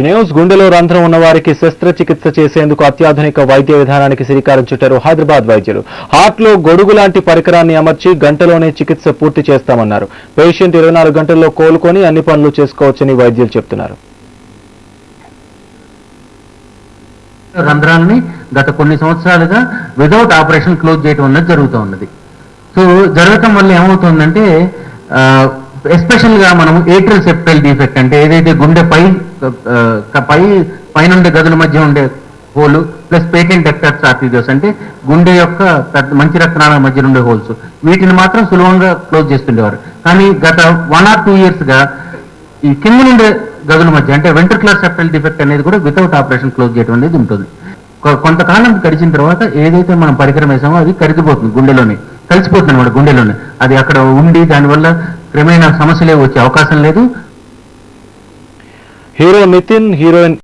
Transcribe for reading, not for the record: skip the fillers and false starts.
News గుండెలో రంధ్రం ఉన్న వారికి శస్త్రచికిత్స చేసేందుకు అత్యాధునిక వైద్య విధానానికి శ్రీకారం చుట్టారు హైదరాబాద్ వైద్యులు. హార్ట్ లో గొడుగు లాంటి పరికరాన్ని అమర్చి గంటలోనే చికిత్స పూర్తి చేస్తామన్నారు. పేషెంట్ 24 గంటల్లో కోలుకొని అన్ని పనులు చేసుకోవచ్చని వైద్యులు చెప్తున్నారు. రంధ్రాన్ని గత కొన్ని సంవత్సరాలుగా విదౌట్ ఆపరేషన్ క్లోజ్ చేయడం అన్నది జరుగుతూ ఉన్నది. సో జరగటం వల్ల ఏమవుతుందంటే ఎస్పెషల్ గా మనం ఏట్రల్ సెప్టల్ డిఫెక్ట్ అంటే ఏదైతే గుండె పైనుండే గదుల మధ్య ఉండే హోలు ప్లస్ పేటెంట్ డక్టస్ ఆర్టీరియోస్ అంటే గుండె యొక్క మంచి రక్తనాళాల మధ్య ఉండే హోల్స్, వీటిని మాత్రం సులభంగా క్లోజ్ చేస్తుండేవారు. కానీ గత 1 or 2 years గా ఈ కింద నుండే గదుల మధ్య అంటే వెంట్రికులర్ సెప్టల్ డిఫెక్ట్ అనేది కూడా వితౌట్ ఆపరేషన్ క్లోజ్ చేయడం అనేది ఉంటుంది. కొంతకాలం గడిచిన తర్వాత ఏదైతే మనం పరికరం వేసామో అది కరిగిపోతుంది, గుండెలోనే కలిసిపోతుంది అన్నమాట. గుండెలోనే అది అక్కడ ఉండి దానివల్ల క్రమేణా సమస్యలే వచ్చే అవకాశం లేదు. Hero Nitin, heroine